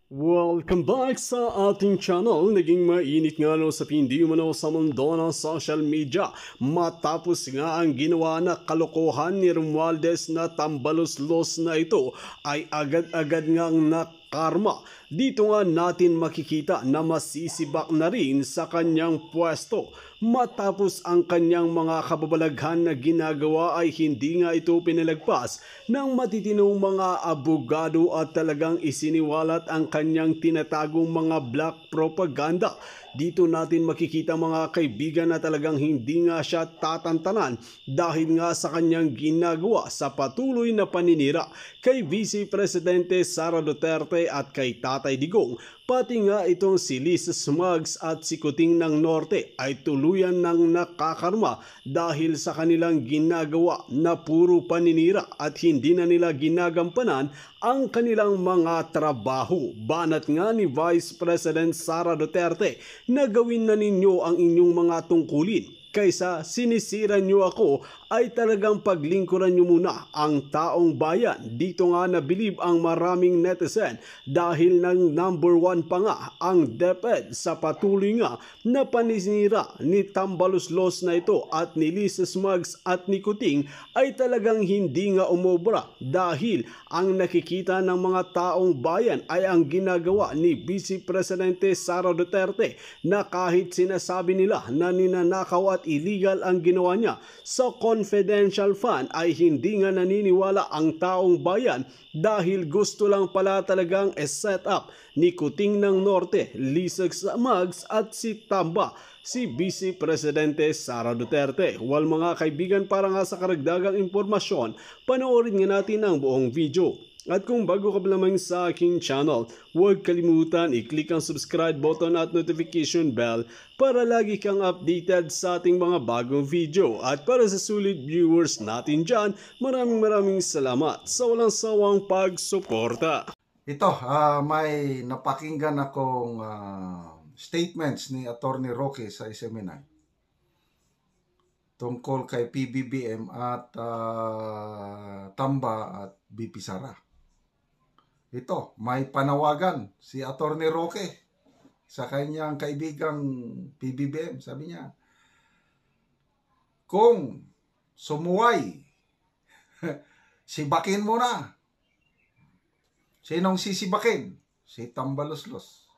Welcome back sa ating channel. Naging mainit nga no sa hindi umano sa mundo ng social media matapos nga ang ginawa na kalokohan ni Romualdez na tambalos-los na ito ay agad-agad ngang nakarma. Dito nga natin makikita na masisibak na rin sa kanyang pwesto matapos ang kanyang mga kababalaghan na ginagawa ay hindi nga ito pinalagpas ng matitinong mga abogado at talagang isiniwalat ang kanyang tinatagong mga black propaganda. Dito natin makikita mga kaibigan na talagang hindi nga siya tatantanan dahil nga sa kanyang ginagawa sa patuloy na paninira kay Vice Presidente Sara Duterte at kay Tatay Digong. Pati nga itong si Liz Smugs at si Kuting ng Norte ay tuluyan ng nakakarma dahil sa kanilang ginagawa na puro paninira at hindi na nila ginagampanan ang kanilang mga trabaho. Banat nga ni Vice President Sara Duterte na gawin na ninyo ang inyong mga tungkulin. Kaysa sinisira nyo ako ay talagang paglingkuran nyo muna ang taong bayan. Dito nga nabilib ang maraming netizen dahil ng #1 pa nga ang DepEd sa patuloy nga na paninira ni tambalos-los na ito at ni Liz Smugs at ni Kuting ay talagang hindi nga umobra dahil ang nakikita ng mga taong bayan ay ang ginagawa ni Vice Presidente Sara Duterte na kahit sinasabi nila na ninanakaw at illegal ang ginawa niya sa confidential fund ay hindi nga naniniwala ang taong bayan dahil gusto lang pala talagang set up ni Kuting ng Norte, Liz Smugs at si Tamba si Vice Presidente Sara Duterte. Well mga kaibigan, para nga sa karagdagang impormasyon, panoorin nga natin ang buong video. At kung bago ka pa lamang sa aking channel, huwag kalimutan i-click ang subscribe button at notification bell para lagi kang updated sa ating mga bagong video. At para sa sulit viewers natin dyan, maraming salamat sa walang sawang pagsuporta. Ito, may napakinggan akong statements ni Attorney Roque sa SMNI tungkol kay PBBM at Tamba at BP Sara. Ito, may panawagan si Attorney Roque sa kanyang kaibigang PBBM. Sabi niya, kung sumuway, sibakin mo na. Sinong sisibakin? Si tambalos-los.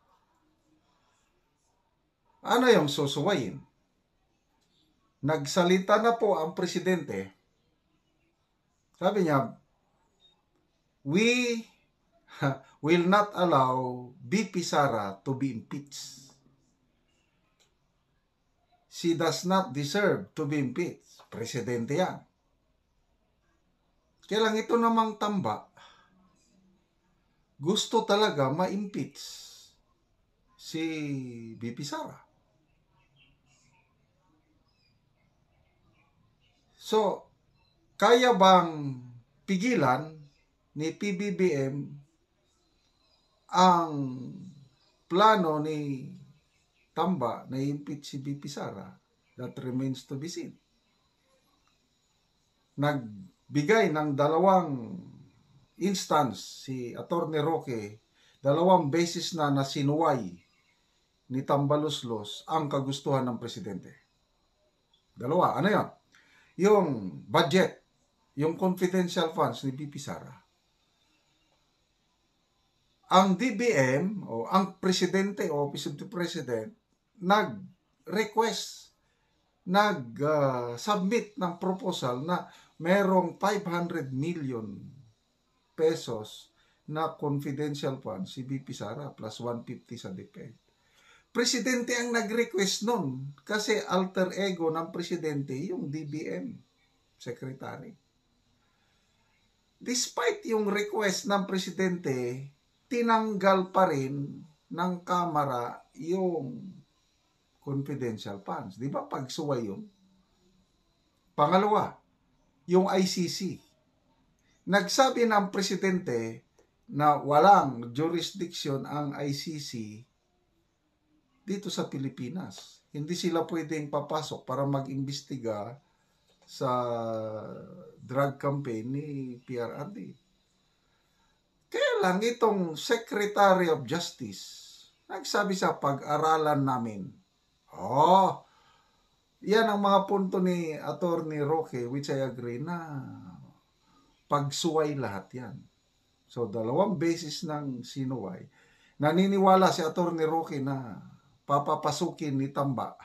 Ano yung susuwayin? Nagsalita na po ang presidente. Sabi niya, we will not allow BP Sara to be impeached. She does not deserve to be impeached. Presidente yan. Kaya lang ito namang Tamba, gusto talaga ma-impeach si BP Sara. So, kaya bang pigilan ni PBBM ang plano ni Tamba na impeach si BP Sara? That remains to be seen. Nagbigay ng dalawang instance si Attorney Roque, dalawang beses na nasinuway ni tambalos-los ang kagustuhan ng presidente. Dalawa, ano yan? Yung budget, yung confidential funds ni BP Sara. Ang DBM o ang presidente o Office of the President nag-request, nag-submit ng proposal na merong 500 million pesos na confidential funds si BP Sara plus 150 sa DepEd. Presidente ang nag-request nun kasi alter ego ng presidente yung DBM secretary. Despite yung request ng presidente, tinanggal pa rin ng Kamara yung confidential funds. Di ba pagsuway yun? Pangalawa, yung ICC. Nagsabi ng presidente na walang jurisdiction ang ICC dito sa Pilipinas. Hindi sila pwedeng papasok para mag-imbestiga sa drug campaign ni PRRD. Kaya lang itong Secretary of Justice, nagsabi sa pag-aralan namin. Oh, yan ang mga punto ni Attorney Roque, which I agree na pagsuway lahat yan. So, dalawang beses ng sinuway. Naniniwala si Attorney Roque na papapasukin ni Tamba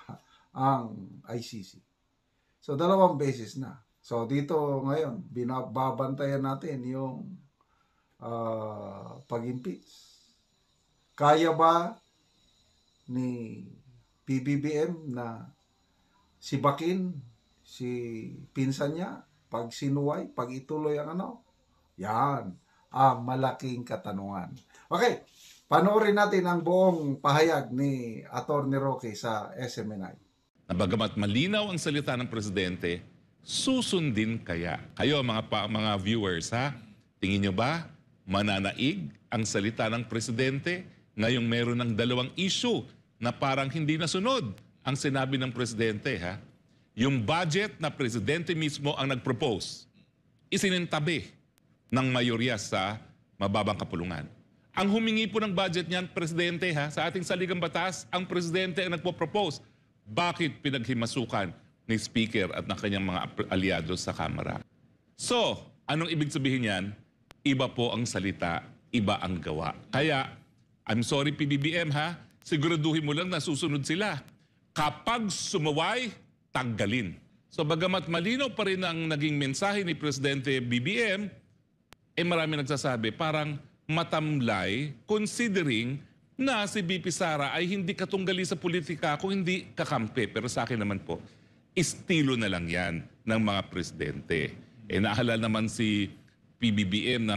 ang ICC. So, dalawang beses na. So, dito ngayon, binababantayan natin yung pag-impeach. Kaya ba ni PBBM na sibakin si pinsan niya pag sinuway, pag ituloy ang ano? Yan ang malaking katanungan. Okay, panoorin natin ang buong pahayag ni Attorney Roque sa SMNI. Na bagamat malinaw ang salita ng presidente, susundin kaya? Kayo mga viewers ha, tingin nyo ba mananaig ang salita ng presidente ngayong meron ng dalawang issue na parang hindi nasunod ang sinabi ng presidente ha? Yung budget na presidente mismo ang nag-propose, isinintabi ng mayorya sa mababang kapulungan. Ang humingi po ng budget niyan, presidente ha, sa ating saligang batas, ang presidente ang nagpo-propose. Bakit pinaghimasukan ni Speaker at ng kanyang mga aliados sa Kamara? So, anong ibig sabihin yan? Iba po ang salita, iba ang gawa. Kaya, I'm sorry PBBM ha, siguraduhin mo lang na susunod sila. Kapag sumaway, tanggalin. So bagamat malinaw pa rin ang naging mensahe ni Presidente BBM, marami nagsasabi parang matamlay considering na si BP Sara ay hindi katunggali sa politika kung hindi kakampi. Pero sa akin naman po, estilo na lang yan ng mga presidente. Nahalal naman si PBBM na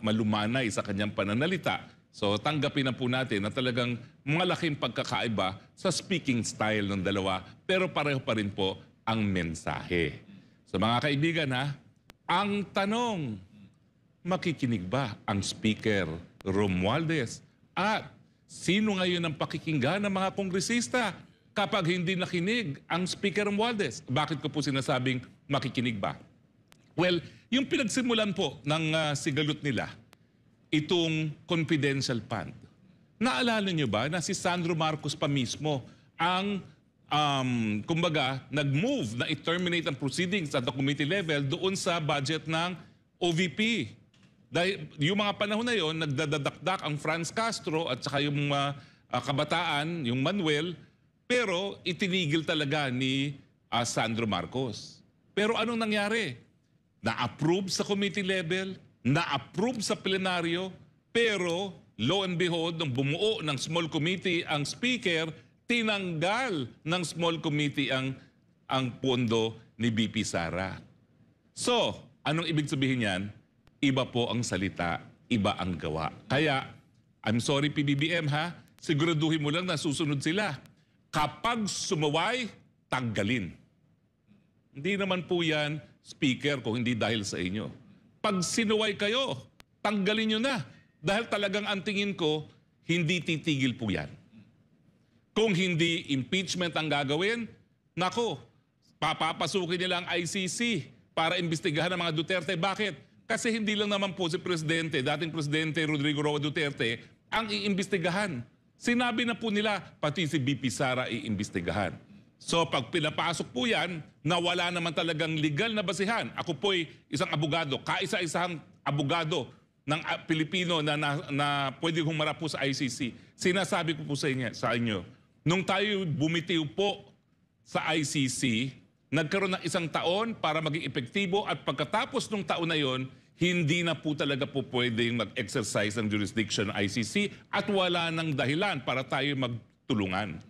malumanay sa kanyang pananalita. So tanggapin na po natin na talagang malaking pagkakaiba sa speaking style ng dalawa pero pareho pa rin po ang mensahe. So mga kaibigan ha, ang tanong, makikinig ba ang Speaker Romualdez at sino ngayon ang pakikinggan ng mga kongresista kapag hindi nakinig ang Speaker Romualdez? Bakit ko po sinasabing makikinig ba? Well, yung pinagsimulan po ng sigalot nila, itong confidential fund. Naalala nyo ba na si Sandro Marcos pa mismo ang, kumbaga, nag-move na i-terminate ang proceedings at the committee level doon sa budget ng OVP. Dahil yung mga panahon na yon, nagdadadakdak ang Franz Castro at saka yung kabataan, yung Manuel, pero itinigil talaga ni Sandro Marcos. Pero anong nangyari? Na-approve sa committee level, na-approve sa plenaryo, pero lo and behold, nung bumuo ng small committee ang speaker, tinanggal ng small committee ang pondo ni BP Sara. So, anong ibig sabihin yan? Iba po ang salita, iba ang gawa. Kaya, I'm sorry PBBM ha, siguraduhin mo lang na susunod sila. Kapag sumaway, tanggalin. Hindi naman po yan speaker kung hindi dahil sa inyo. Pag sinuway kayo, tanggalin nyo na. Dahil talagang ang tingin ko, hindi titigil po yan. Kung hindi impeachment ang gagawin, nako, papapasukin nila ang ICC para imbestigahan ang mga Duterte. Bakit? Kasi hindi lang naman po si Presidente, dating Presidente Rodrigo Roa Duterte, ang iimbestigahan. Sinabi na po nila, pati si BP Sara iimbestigahan. So pag pinapasok po yan, na wala naman talagang legal na basihan. Ako po'y isang abogado, kaisa-isang abogado ng Pilipino na pwede humarap po sa ICC. Sinasabi ko po sa inyo, nung tayo bumitiw po sa ICC, nagkaroon ng isang taon para maging epektibo at pagkatapos ng taon na yon, hindi na po talaga po pwedeng mag-exercise ng jurisdiction ng ICC at wala nang dahilan para tayo magtulungan.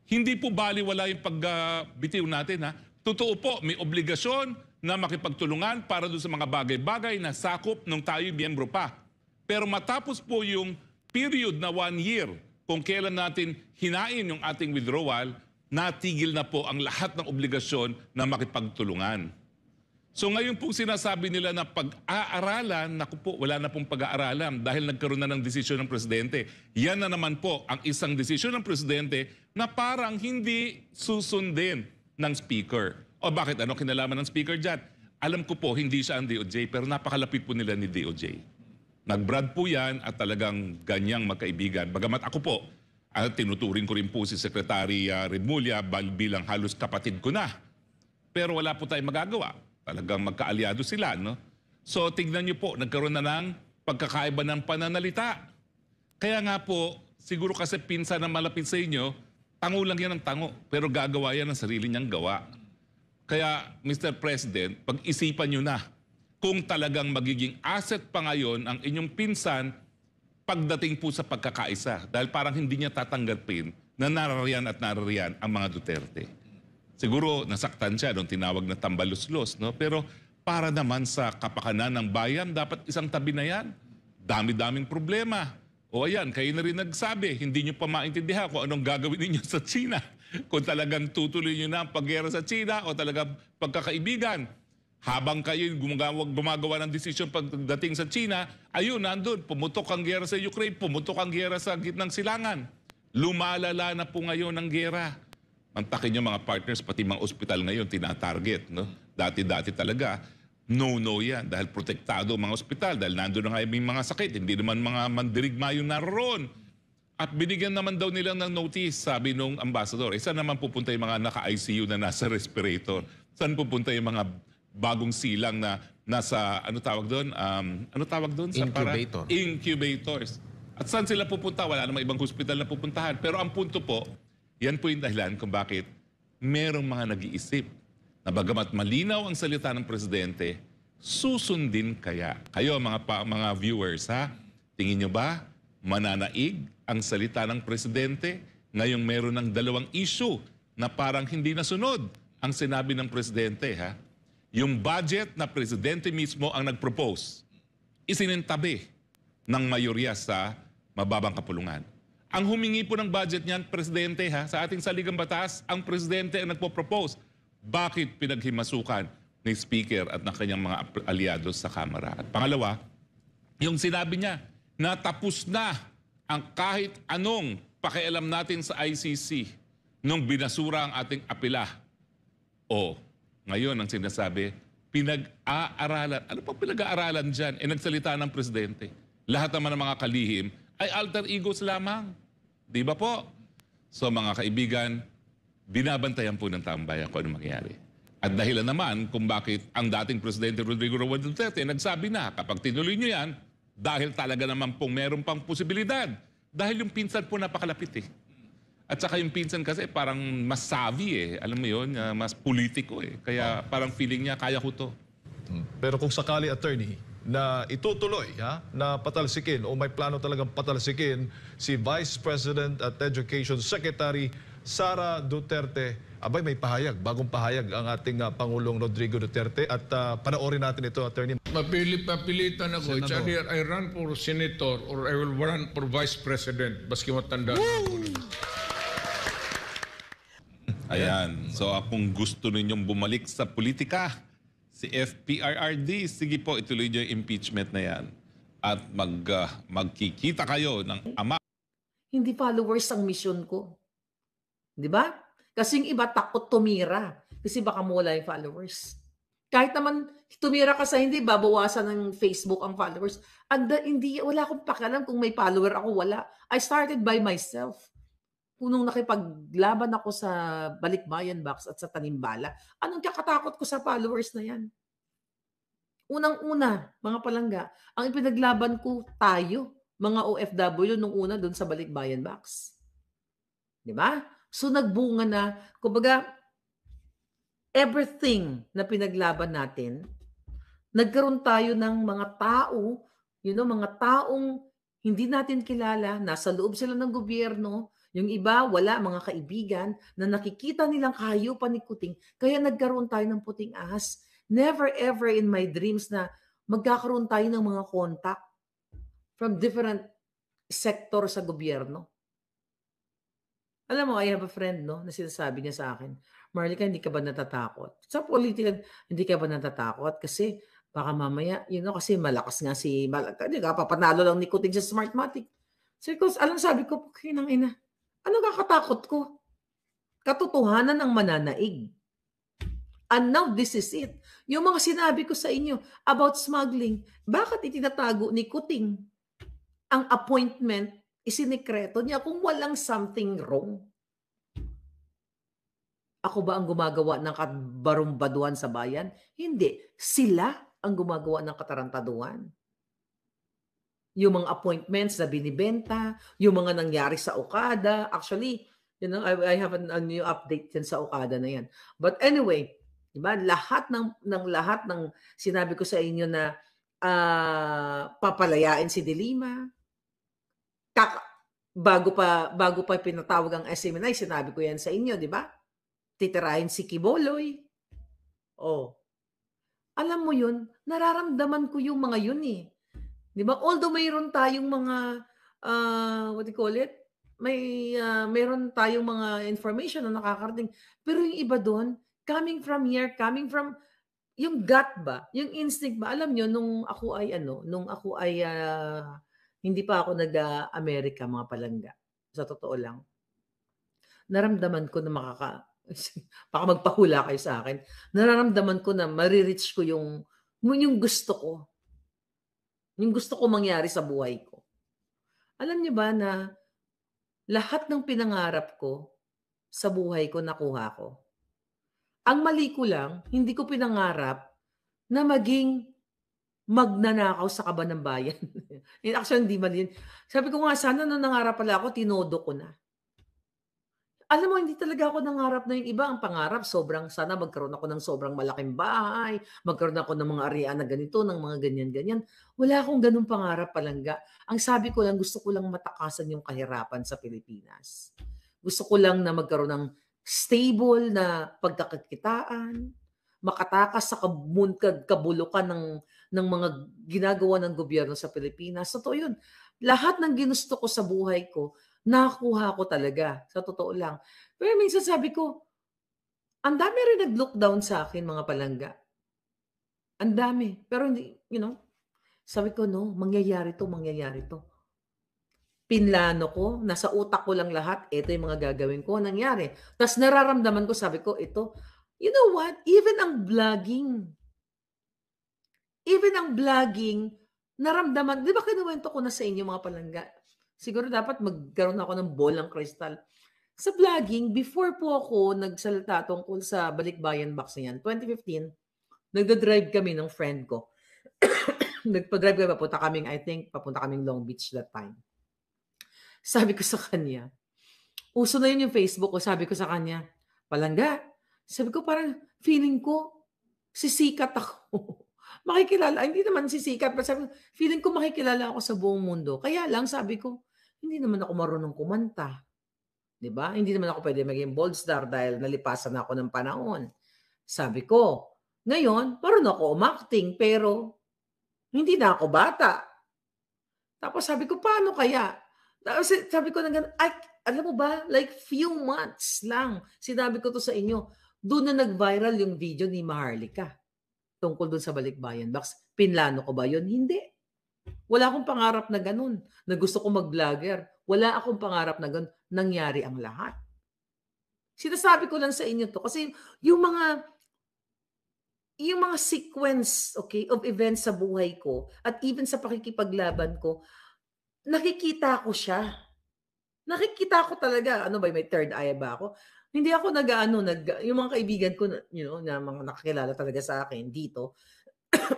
Hindi po baliwala yung pagbitiw natin ha. Totoo po, may obligasyon na makipagtulungan para doon sa mga bagay-bagay na sakop nung tayo miyembro pa. Pero matapos po yung period na 1 year, kung kailan natin hinain yung ating withdrawal, natigil na po ang lahat ng obligasyon na makipagtulungan. So ngayon pong sinasabi nila na pag-aaralan, naku po, wala na pong pag-aaralan dahil nagkaroon na ng desisyon ng Presidente. Yan na naman po ang isang desisyon ng Presidente na parang hindi susundin ng Speaker. O bakit? Ano kinalaman ng Speaker dyan? Alam ko po, hindi siya ang DOJ, pero napakalapit po nila ni DOJ. Nag-Brad po yan at talagang ganyang magkaibigan. Bagamat ako po, tinuturing ko rin po si Secretary Remulla bilang halos kapatid ko na. Pero wala po tayong magagawa. Talagang magkaalyado sila, no? So tignan niyo po, nagkaroon na ng pagkakaiba ng pananalita. Kaya nga po, siguro kasi pinsan na malapit sa inyo, tango lang yan ng tango, pero gagawa yan ng sarili niyang gawa. Kaya, Mr. President, pag-isipan niyo na kung talagang magiging asset pa ngayon ang inyong pinsan pagdating po sa pagkakaisa. Dahil parang hindi niya tatanggapin na narariyan at narariyan ang mga Duterte. Siguro nasaktan siya nung tinawag na tambaluslos, no? Pero para naman sa kapakanan ng bayan, dapat isang tabi na yan. Dami-daming problema. O ayan, kayo na rin nagsabi, hindi nyo pa maintindihan kung anong gagawin ninyo sa China. Kung talagang tutuloy nyo na ang paggera sa China o talagang pagkakaibigan. Habang kayo gumagawa ng desisyon pagdating sa China, ayun, nandun, pumutok ang gera sa Ukraine, pumutok ang gera sa gitnang silangan. Lumalala na po ngayon ang gera. Mantakin nyo mga partners, pati mga ospital ngayon, tinatarget. No? Dati-dati talaga, no yan. Dahil protektado ang mga ospital, dahil nandun na nga yung mga sakit, hindi naman mga mandirigma yung naroon. At binigyan naman daw nila ng notice, sabi nung ambassador, saan naman pupunta yung mga naka-ICU na nasa respirator? Saan pupunta yung mga bagong silang na nasa, ano tawag doon? Ano tawag doon? Incubator. Incubators. At saan sila pupunta? Wala namang ibang hospital na pupuntahan. Pero ang punto po, yan po yung dahilan kung bakit merong mga nag-iisip na bagamat malinaw ang salita ng presidente, susundin kaya. Kayo mga viewers, ha? Tingin nyo ba mananaig ang salita ng presidente ngayong meron ng dalawang issue na parang hindi nasunod ang sinabi ng presidente, ha? Yung budget na presidente mismo ang nag-propose, isinintabi ng mayorya sa mababang kapulungan. Ang humingi po ng budget niyan, presidente, ha, sa ating saligang batas, ang presidente ang nagpo-propose. Bakit pinaghimasukan ni Speaker at ng kanyang mga aliados sa Kamara? At pangalawa, yung sinabi niya na tapos na ang kahit anong pakialam natin sa ICC nung binasura ang ating apela. O, ngayon ang sinasabi, pinag-aaralan. Ano pa pinag-aaralan dyan? Nagsalita ng presidente. Lahat naman ng mga kalihim ay alter egos lamang. Di ba po? So mga kaibigan, binabantayan po ng taong bayan kung ano mangyayari. At dahilan naman kung bakit ang dating Presidente Rodrigo Roa Duterte nagsabi na kapag tinuloy nyo yan, dahil talaga naman pong meron pang posibilidad. Dahil yung pinsan po napakalapit eh. At saka yung pinsan kasi parang mas savvy eh. Alam mo yun, mas politiko eh. Kaya parang feeling niya, kaya ko to. Pero kung sakali, attorney, na itutuloy, na patalsikin o may plano talagang patalsikin si Vice President at Education Secretary Sara Duterte, abay may pahayag, bagong pahayag ang ating Pangulong Rodrigo Duterte at panoorin natin ito, attorney. Papilitan ako. It's either I run for senator or I will run for vice president. Baski matanda na ako. Ayan. So kung gusto ninyong bumalik sa politika, si FPRRD, sige po, ituloy niyo yung impeachment na yan. At magkikita kayo ng ama. Hindi followers ang mission ko. Di ba? Kasi yung iba takot tumira. Kasi baka mawala yung followers. Kahit naman tumira ka sa hindi, babawasan ng Facebook ang followers. Hindi, wala akong pakialam kung may follower ako, wala. I started by myself. Punong nakipaglaban ako sa Balikbayan Box at sa Tanimbala, anong kakatakot ko sa followers na yan? Unang-una, mga palangga, ang ipinaglaban ko tayo, mga OFW, nung una doon sa Balikbayan Box. Di ba? So nagbunga na, kumbaga, everything na pinaglaban natin, nagkaroon tayo ng mga tao, mga taong hindi natin kilala, nasa loob sila ng gobyerno. Yung iba, wala, mga kaibigan, na nakikita nilang kahayupan ni Kuting, kaya nagkaroon tayo ng puting ahas. Never ever in my dreams na magkakaroon tayo ng mga contact from different sector sa gobyerno. Alam mo, I have a friend, no, na sinasabi niya sa akin, Marlica, hindi ka ba natatakot? Sa politika, hindi ka ba natatakot? Kasi baka mamaya, kasi malakas nga si papanalo lang ni Kuting sa Smartmatic. Sabi ko, kinang ina. Ano kakatakot ko? Katotohanan ang mananaig. And now this is it. Yung mga sinabi ko sa inyo about smuggling, bakit itinatago ni Kuting ang appointment, isinikreto niya kung walang something wrong? Ako ba ang gumagawa ng kabarumbaduhan sa bayan? Hindi. Sila ang gumagawa ng katarantaduhan. Yung mga appointments na binibenta, yung mga nangyari sa Okada. Actually, I have a new update yan sa Okada na yan. But anyway, diba, lahat ng sinabi ko sa inyo na papalayain si De Lima, bago pa pinatawag ang SMNI, sinabi ko yan sa inyo, di ba? Titirahin si Quiboloy. Oh. Alam mo yun, nararamdaman ko yung mga yun eh. Di ba? Although mayroon tayong mga, what do you call it? Mayroon tayong mga information na nakakarating. Pero yung iba doon, coming from yung gut ba? Yung instinct ba? Alam nyo, nung ako ay, hindi pa ako nag-Amerika, mga palangga. Sa totoo lang. Naramdaman ko na baka magpahula kayo sa akin. Nararamdaman ko na marireach ko yung gusto ko. Yung gusto ko mangyari sa buhay ko. Alam niyo ba na lahat ng pinangarap ko sa buhay ko nakuha ko? Ang mali ko lang, hindi ko pinangarap na maging magnanakaw sa kaban ng bayan. Actually, hindi mali yun. Sabi ko nga, sana nung nangarap pala ako, tinodo ko na. Alam mo, hindi talaga ako nangarap na yung iba. Ang pangarap, sana magkaroon ako ng sobrang malaking bahay, magkaroon ako ng mga area na ganito, ng mga ganyan-ganyan. Wala akong ganun pangarap, palangga. Ang sabi ko lang, gusto ko lang matakasan yung kahirapan sa Pilipinas. Gusto ko lang na magkaroon ng stable na pagkakakitaan, makatakas sa kabulukan ng mga ginagawa ng gobyerno sa Pilipinas. Totoo yun. Lahat ng ginusto ko sa buhay ko, nakuha ko talaga. Sa totoo lang. Pero minsan sabi ko, ang dami rin nag-look down sa akin, mga palangga. Ang dami. Pero hindi, sabi ko, no, mangyayari to. Pinlano ko, nasa utak ko lang lahat, ito yung mga gagawin ko, nangyari. Tapos nararamdaman ko, sabi ko, ito, you know what? Even ang vlogging, naramdaman, di ba kinuwento ko na sa inyo, mga palangga? Siguro dapat magkaroon ako ng bolang kristal. Sa vlogging, before po ako nagsalita tungkol sa Balikbayan Box na yan, 2015, nagda-drive kami ng friend ko. Nagpa-drive kami, papunta kaming Long Beach that time. Sabi ko sa kanya, uso na yun yung Facebook ko, sabi ko sa kanya, palangga, sabi ko parang feeling ko, sisikat ako. Makikilala, hindi naman sisikat, pero sabi ko, feeling ko makikilala ako sa buong mundo. Kaya lang, sabi ko, hindi naman ako marunong kumanta. Diba? Hindi naman ako pwede maging bold star dahil nalipasan ako ng panahon. Sabi ko, ngayon, marunong ako umacting, pero hindi na ako bata. Tapos sabi ko, paano kaya? Tapos sabi ko, alam mo ba, like few months lang, sinabi ko to sa inyo, doon na nag-viral yung video ni Maharlika tungkol doon sa Balikbayan Box. Pinlano ko ba yun? Hindi. Wala akong pangarap na ganun, na gusto ko mag-vlogger. Wala akong pangarap na ganun. Nangyari ang lahat. Sinasabi ko lang sa inyo to kasi yung mga sequence, okay, of events sa buhay ko at even sa pakikipaglaban ko, nakikita ko siya. Nakikita ko talaga. Ano ba, may third eye ba ako? Hindi ako yung mga kaibigan ko, na mga nakakilala talaga sa akin dito,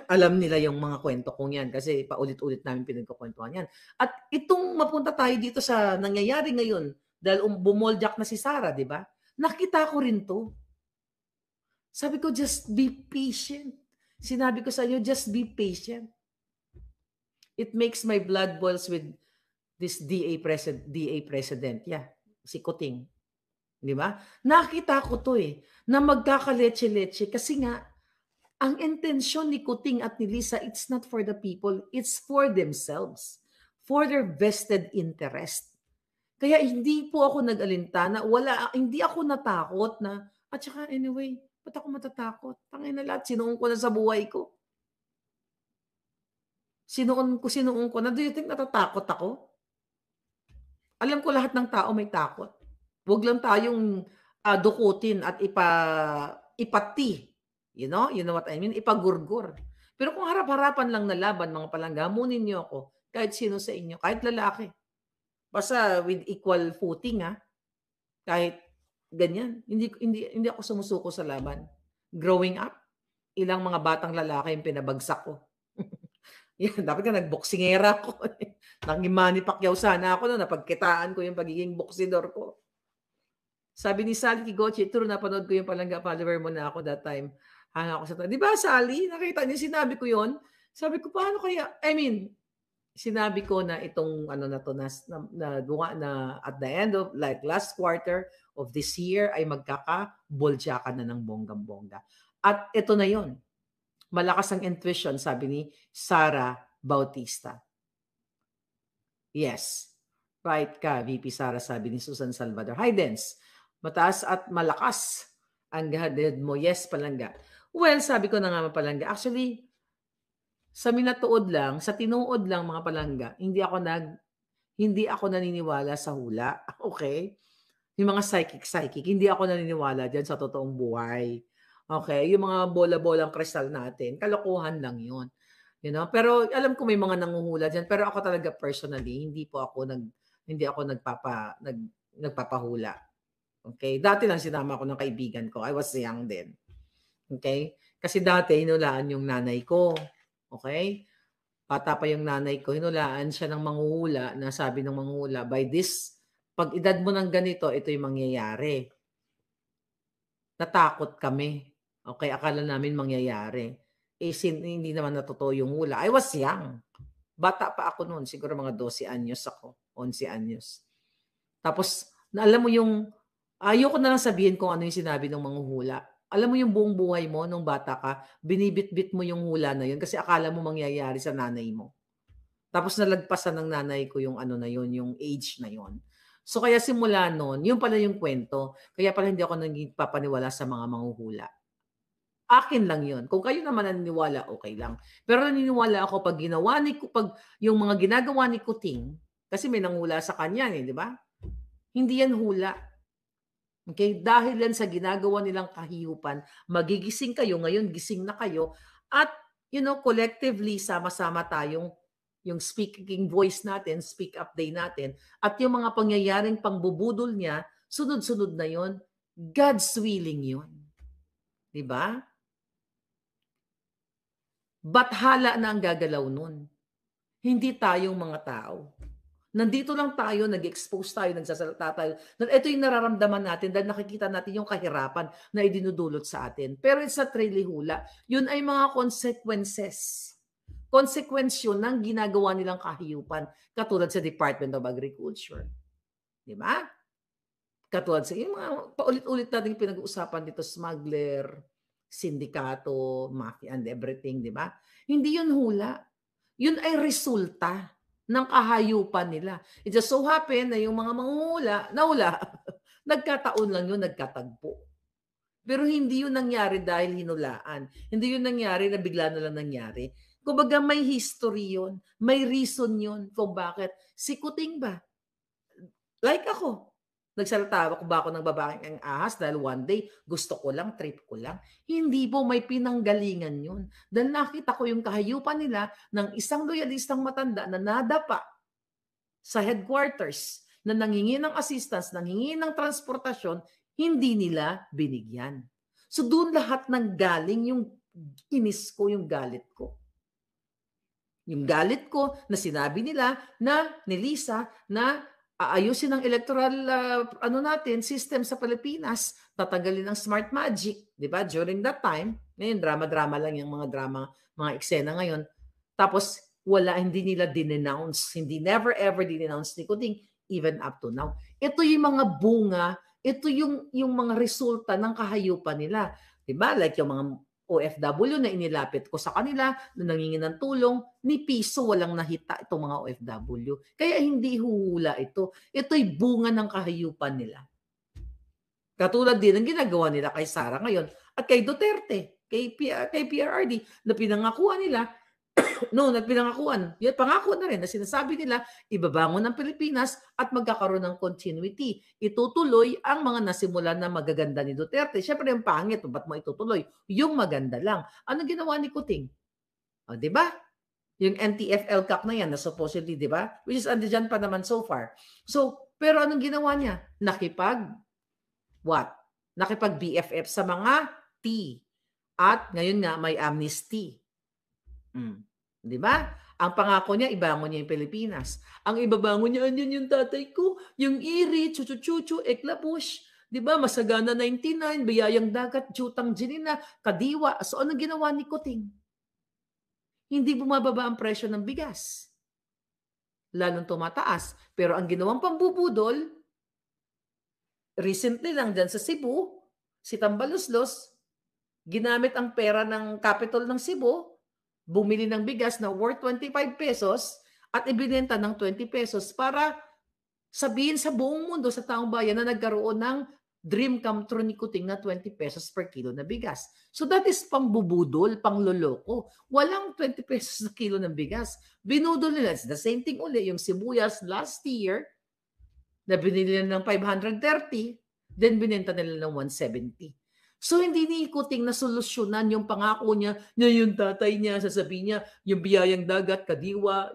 alam nila yung mga kwento kong yan kasi paulit-ulit namin pinagkukwentuhan yan. At itong mapunta tayo dito sa nangyayari ngayon, dahil bumoljak na si Sarah, di ba? Nakita ko rin to. Sabi ko, just be patient. Sinabi ko sa inyo, just be patient. It makes my blood boils with this DA president. Yeah, si Kuting. Di ba? Nakita ko to na magkakaletse-letse kasi nga, ang intensyon ni Kuting at ni Lisa, it's not for the people, it's for themselves, for their vested interest. Kaya hindi po ako nag-alintana, hindi ako natakot na, at saka anyway, ba't ako matatakot? Tangina lahat, sinuong ko na sa buhay ko. Sinuong ko na. Do you think natatakot ako? Alam ko lahat ng tao may takot. Huwag lang tayong dukutin at ipati You know what I mean? Ipagurgur. Pero kung harap-harapan lang na laban, mga palangga, hamunin niyo ako, kahit sino sa inyo, kahit lalaki. Basta with equal footing, ha? Kahit ganyan. Hindi ako sumusuko sa laban. Growing up, ilang mga batang lalaki yung pinabagsak ko. Yan, dapat ka nagboksingera ako. Naging Manny Pacquiao sana ako no, napagkitaan ko yung pagiging boksidor ko. Sabi ni Sally Kigochi, true, napanood ko yung palangga, follower mo na ako that time. Hanga ako sa di ba, Sally? Nakita niyo, sinabi ko yon. Sabi ko, paano kaya? I mean, sinabi ko na itong ano na to na at the end of like last quarter of this year ay magkaka-boljakan na ng bonggang-bongga. At ito na yon. Malakas ang intuition, sabi ni Sara Bautista. Yes. Right ka, VP Sara, sabi ni Susan Salvador. Hi, Dens. Mataas at malakas ang gadid mo. Yes, palangga. Well, sabi ko na nga palangga. Actually, sa minatuod lang, sa tinuod lang mga palangga, hindi ako naniniwala sa hula. Okay? Yung mga psychic, hindi ako naniniwala diyan sa totoong buhay. Okay? Yung mga bola-bolang kristal natin, kalokohan lang yun. You know? Pero alam ko may mga nanguhula diyan, pero ako talaga personally, hindi ako nagpapahula. Okay? Dati lang sinama ko ng kaibigan ko. I was young then. Okay? Kasi dati hinulaan yung nanay ko. Okay? Bata pa yung nanay ko, hinulaan siya ng manghuhula na sabi ng manghuhula, by this, pag edad mo ng ganito, ito yung mangyayari. Natakot kami. Okay, akala namin mangyayari. Hindi naman natotoo yung hula. I was young. Bata pa ako noon. Siguro mga 12 anyos ako. 11 anyos. Tapos, alam mo yung, ayoko na lang sabihin kung ano yung sinabi ng mga hula. Alam mo yung buong buhay mo nung bata ka, binibit-bit mo yung hula na yun kasi akala mo mangyayari sa nanay mo. Tapos nalagpasan ng nanay ko yung ano na yun, yung age na yun. So kaya simula noon, yun pala yung kwento. Kaya pala hindi ako nagpapaniwala sa mga manghuhula. Akin lang yun. Kung kayo naman naniniwala, okay lang. Pero naniniwala ako pag yung mga ginagawa ni Kuting, kasi may nanghula sa kanya, di ba? Hindi yan hula. Okay? Dahil yan sa ginagawa nilang kahiyupan, magigising kayo, ngayon gising na kayo, at collectively, sama-sama tayong yung speaking voice natin, speak up day natin, at yung mga pangyayaring pangbubudol niya, sunod-sunod na yon, God's willing yun. Di ba? Bathala na ang gagalaw nun. Hindi tayong mga tao. Nandito lang tayo, nag-expose tayo, nagsasalita tayo. Ito yung nararamdaman natin dahil nakikita natin yung kahirapan na idinudulot sa atin. Pero it's not really hula. Yun ay mga consequences. Konsekwensyon ng ginagawa nilang kahiyupan. Katulad sa Department of Agriculture. Di ba? Katulad sa yung mga paulit-ulit natin pinag-uusapan dito, smuggler, sindikato, mafia and everything, di ba? Hindi yun hula. Yun ay resulta ng kahayupan nila. It just so happen na yung mga manghula, naula, nagkataon lang yun, nagkatagpo. Pero hindi yun nangyari dahil hinulaan. Hindi yun nangyari na bigla na lang nangyari. Kumbaga may history yun, may reason yun kung bakit. Si Kuting ba? Like ako. Nagsalita ba ako ng babaeng ang ahas dahil one day gusto ko lang, trip ko lang? Hindi po, may pinanggalingan yun. Dahil nakita ko yung kahayupan nila ng isang loyalistang matanda na nadapa sa headquarters na nanghingi ng assistance, nanghingi ng transportasyon, hindi nila binigyan. So doon lahat ng galing yung inis ko, yung galit ko. Yung galit ko na sinabi nila na ni Lisa na aayusin ang electoral system sa Pilipinas, tatanggalin ang smart magic, 'di ba? During that time, ngayon drama-drama lang yung mga eksena ngayon. Tapos hindi nila dinenounce, never ever dinenounce ni Kuting even up to now. Ito yung mga bunga, ito yung mga resulta ng kahayupan nila, 'di ba? Like yung mga OFW na inilapit ko sa kanila na nangingi ng tulong, ni piso walang nahita itong mga OFW. Kaya hindi huhula ito. Ito'y bunga ng kahayupan nila. Katulad din ng ginagawa nila kay Sara ngayon at kay Duterte, kay PRRD, na pinangakuha nila No, nagpinangakuan. Yan, pangako na rin na sinasabi nila, ibabangon ang Pilipinas at magkakaroon ng continuity. Itutuloy ang mga nasimulan na magaganda ni Duterte. Siyempre, yung pangit, ba't mo itutuloy? Yung maganda lang. Ano ginawa ni Kuting? O, di ba? Yung NTFL Cup na yan, na supposedly, di ba? Which is andyan pa naman so far. So, pero anong ginawa niya? What? Nakipag-BFF sa mga T. At ngayon nga, may amnesty. Di ba? Ang pangako niya, ibangon niya yung Pilipinas. Ang ibabangon niya, andyan yung tatay ko, yung iri, chuchu-chuchu, eklabush, di ba? Masagana 99, Biyayang Dagat, Jutang Jinina, Kadiwa. So, ano ginawa ni Kuting? Hindi bumababa ang presyo ng bigas. Lalong tumataas. Pero ang ginawang pambubudol, recently lang dyan sa Cebu, si Tambaloslos, ginamit ang pera ng capital ng Cebu, bumili ng bigas na worth 25 pesos at ibinenta ng 20 pesos para sabihin sa buong mundo, sa taong bayan, na nagkaroon ng dream come true ni Kuting na 20 pesos per kilo na bigas. So that is pangbubudol, pangloloko. Walang 20 pesos na kilo ng bigas. Binudol nila. It's the same thing uli. Yung sibuyas last year, na binili nila ng 530, then binenta nila ng 170. So hindi ni Kuting na solusyonan yung pangako niya na yung tatay niya, sasabihin niya, yung Biyayang Dagat, Kadiwa,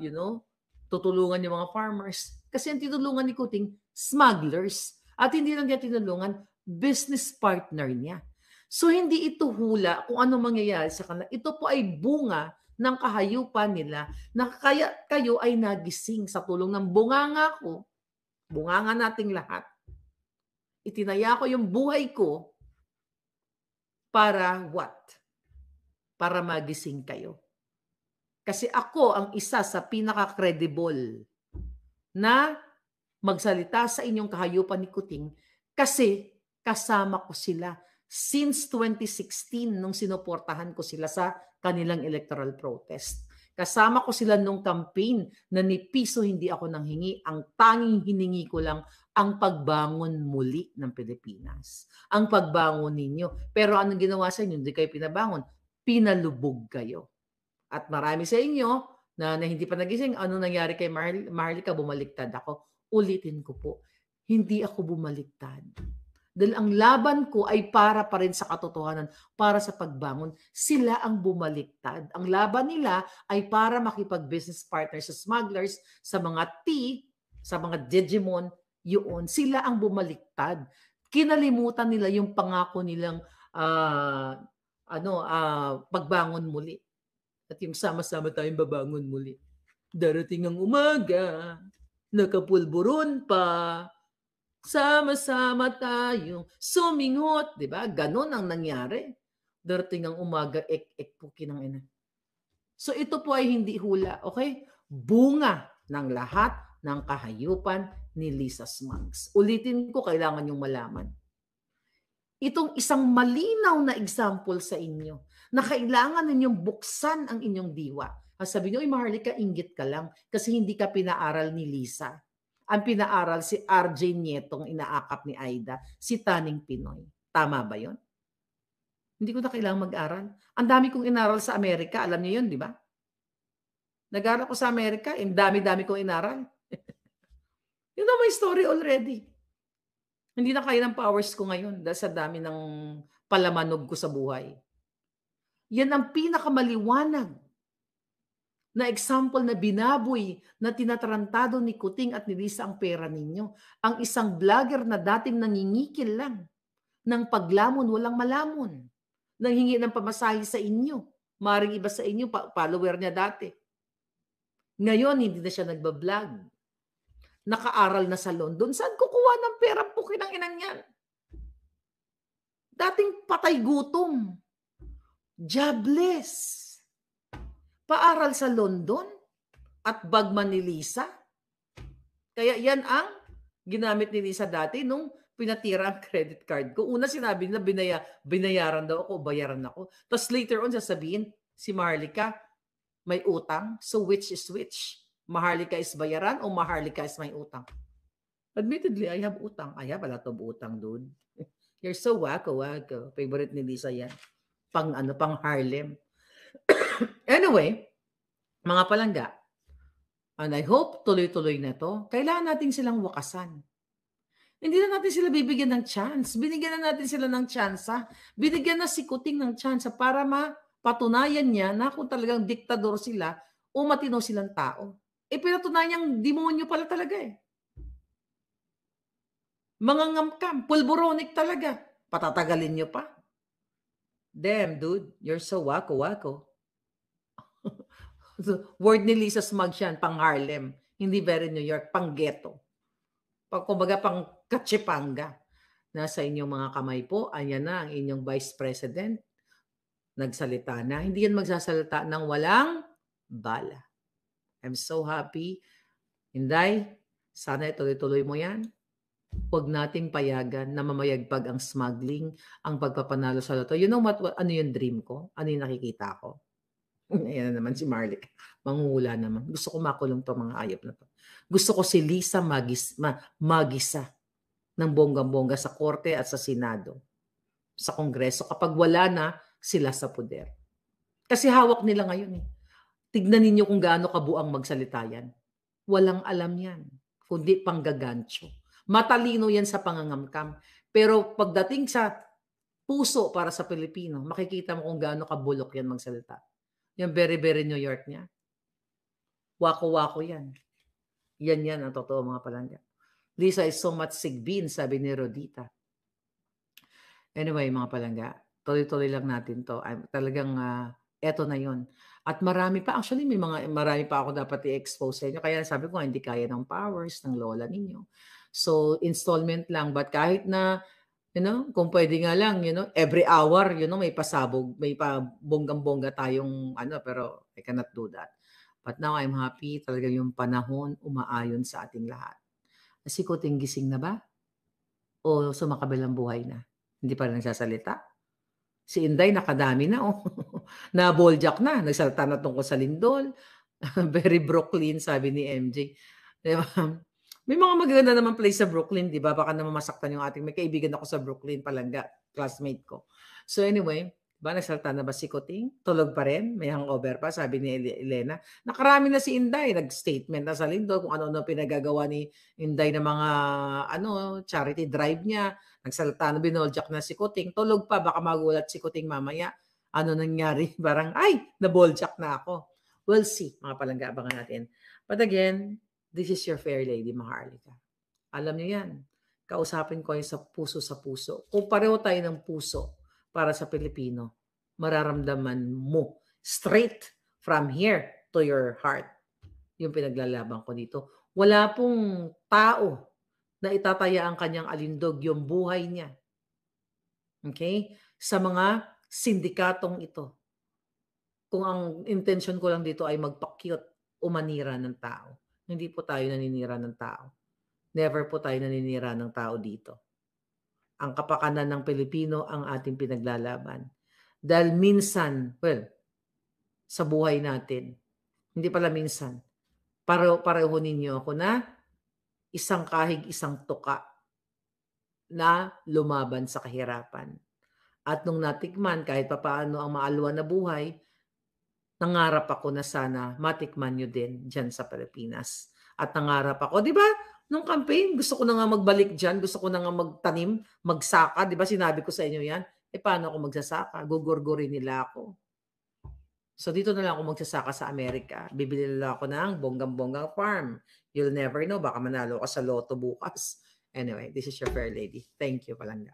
tutulungan yung mga farmers. Kasi ang tinulungan ni Kuting, smugglers. At hindi lang niya tinulungan, business partner niya. So hindi ito hula kung ano mangyayari sa kanila. Ito po ay bunga ng kahayupan nila na kaya kayo ay nagising sa tulong ng bunganga ko, bunganga nating lahat. Itinaya ko yung buhay ko para what? Para magising kayo. Kasi ako ang isa sa pinaka-credible na magsalita sa inyong kahayupan ni Kuting kasi kasama ko sila since 2016 nung sinuportahan ko sila sa kanilang electoral protest. Kasama ko sila nung campaign na ni piso hindi ako nanghingi. Ang tanging hiningi ko lang ang pagbangon muli ng Pilipinas. Ang pagbangon ninyo. Pero anong ginawa sa inyo? Hindi kayo pinabangon. Pinalubog kayo. At marami sa inyo na hindi pa nagising, ano nangyari kay Maharlika? Bumaliktad ako. Ulitin ko po, hindi ako bumaliktad. Dahil ang laban ko ay para pa rin sa katotohanan, para sa pagbangon. Sila ang bumaliktad. Ang laban nila ay para makipag-business partners sa smugglers, sa mga T, sa mga Digimon, yun. Sila ang bumaliktad. Kinalimutan nila yung pangako nilang pagbangon muli. At yung sama-sama tayong babangon muli. Darating ang umaga, nakapulburon pa, sama-sama tayong suminghot, di ba? Ganon ang nangyari. Darating ang umaga, ek po kinang ina. So ito po ay hindi hula, okay? Bunga ng lahat ng kahayupan ni Lisa Smugs. Ulitin ko, kailangan yung malaman. Itong isang malinaw na example sa inyo na kailangan ninyong buksan ang inyong diwa. Sabi niyo, Maharlika, inggit ka lang kasi hindi ka pinaaral ni Lisa. Ang pinaaral si RJ Nietong inaakap ni Aida, si Taning Pinoy. Tama ba yon? Hindi ko na kailangang mag-aral. Ang dami kong inaral sa Amerika. Alam niyo yun, di ba? Nag-aral ko sa Amerika, dami-dami kong inaral. Yun na my story already. Hindi na kaya ng powers ko ngayon dahil sa dami ng palamanog ko sa buhay. Yan ang pinakamaliwanag na example na binaboy na tinatarantado ni Kuting at ni Lisa ang pera ninyo. Ang isang vlogger na dating nangingikil lang ng paglamon, walang malamon. Nanghingi ng pamasahe sa inyo. Maring iba sa inyo, follower niya dati. Ngayon, hindi na siya nagbablog. Nakaaral na sa London. Saan kukuha ng pera po kinang-inang yan? Dating patay gutom. Jobless. Paaral sa London at bagman ni Lisa. Kaya yan ang ginamit ni Lisa dati nung pinatira ang credit card ko. Una sinabi nila binayaran daw ako, bayaran ako. Tapos later on sasabihin si Maharlika may utang. So which is which? Maharlika is bayaran o Maharlika is may utang? Admittedly, I have utang. I have a lot of utang, dude. You're so wacko. Favorite ni Lisa yan. Pang Harlem. Anyway, Mga palangga, and I hope tuloy-tuloy na to, kailangan natin silang wakasan. Hindi na natin sila bibigyan ng chance. Binigyan na natin sila ng tsansa. Binigyan na si Kuting ng tsansa para mapatunayan niya na kung talagang diktador sila o matino silang tao. Pinatunayan demonyo pala talaga eh. Mga ngamkam, pulboronic talaga. Patatagalin nyo pa. Damn, dude. You're so wako-wako. Word ni Lisa Smug yan, pang Harlem. Hindi very New York, pang ghetto. Kumbaga pang Kachipanga. Nasa inyong mga kamay po, ayan na ang inyong Vice President. Nagsalita na. Hindi yan magsasalita ng walang bala. I'm so happy. Inday, sana ituloy-tuloy mo yan. Huwag nating payagan na mamayagpag ang smuggling, ang pagpapanalo sa loto. You know what, ano yung dream ko? Ano yung nakikita ko? Ayan na naman si Marley. Manghula naman. Gusto ko makulong to mga ayop na to. Gusto ko si Lisa magisa ng bonggang-bongga sa Korte at sa Senado, sa Kongreso, kapag wala na sila sa poder. Kasi hawak nila ngayon eh. Tignan ninyo kung gaano kabuang magsalita yan. Walang alam yan, kundi panggagancho. Matalino yan sa pangangamkam. Pero pagdating sa puso para sa Pilipino, makikita mo kung gaano kabulok yan magsalita. Yung very New York niya. Wako-wako yan. Yan ang totoo mga palangga. Lisa is so much sigbin, sabi ni Rodita. Anyway, mga palangga, tuloy-tuloy lang natin to. Talagang eto na yon. At marami pa, actually marami pa ako dapat i-expose sa inyo. Kaya sabi ko, hindi kaya ng powers ng lola ninyo. So, installment lang. But kahit na, kung pwede nga lang, every hour, may pasabog, may pa-bonggang-bongga tayong, pero I cannot do that. But now I'm happy, talaga yung panahon umaayon sa ating lahat. Si Kuting gising na ba? O sumakabilang buhay na? Hindi pa rin nagsasalita? Si Inday nakadami na, na-boljak na. Nagsalita na tungkol sa lindol. Very Brooklyn, sabi ni MJ. Diba? May mga magaganda naman place sa Brooklyn, di ba? Baka naman masaktan yung may kaibigan ako sa Brooklyn, palangga, classmate ko. So anyway, diba, nagsalita na ba si Kuting? Tulog pa rin? May hangover pa, sabi ni Elena. Nakarami na si Inday, nag-statement na sa lindol kung ano-ano pinagagawa ni Inday na mga charity drive niya. Nagsalita na, binoljak na si Kuting. Tulog pa, baka magulat si Kuting mamaya. Ano nangyari? Parang, naboljak na ako. We'll see, mga palangga, abangan natin. But again, this is your fair lady, Maharlika. Alam niyo yan. Kausapin ko yung sa puso. Kung pareho tayo ng puso para sa Pilipino, mararamdaman mo straight from here to your heart yung pinaglalaban ko dito. Wala pong tao na itataya ang kanyang alindog yung buhay niya. Okay? Sa mga sindikatong ito. Kung ang intention ko lang dito ay magpa-cute o manira ng tao. Hindi po tayo naninira ng tao. Never po tayo naninira ng tao dito. Ang kapakanan ng Pilipino ang ating pinaglalaban. Dahil minsan, sa buhay natin, hindi pala minsan, pareho ninyo ako na isang kahig, isang tuka na lumaban sa kahirapan. At nung natikman, kahit papaano ang maalwa na buhay, nangarap ako na sana matikman nyo din dyan sa Pilipinas. At nangarap ako, di ba? Nung campaign, gusto ko na nga magbalik dyan. Gusto ko na nga magtanim, magsaka. Di ba sinabi ko sa inyo yan? Paano ako magsasaka? Gugurgurin nila ako. So dito na lang ako magsasaka sa Amerika. Bibili nila ako ng bonggang-bonggang farm. You'll never know. Baka manalo ka sa loto bukas. Anyway, this is your fair lady. Thank you, palangga.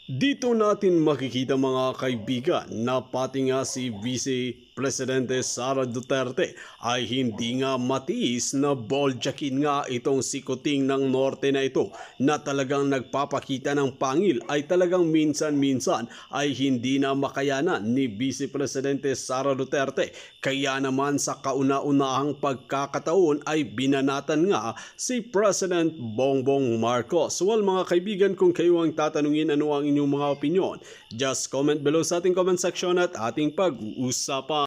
Dito natin makikita mga kaibigan na pati nga si Vice Presidente Sara Duterte ay hindi nga matiis na boljakin nga itong si Kuting ng Norte na ito na talagang nagpapakita ng pangil ay talagang minsan-minsan ay hindi na makayanan ni Vice Presidente Sara Duterte. Kaya naman sa kauna-unahang pagkakataon ay binanatan nga si President Bongbong Marcos. Well mga kaibigan, kung kayo ang tatanungin ano ang inyong mga opinion, just comment below sa ating comment section at ating pag-uusapan.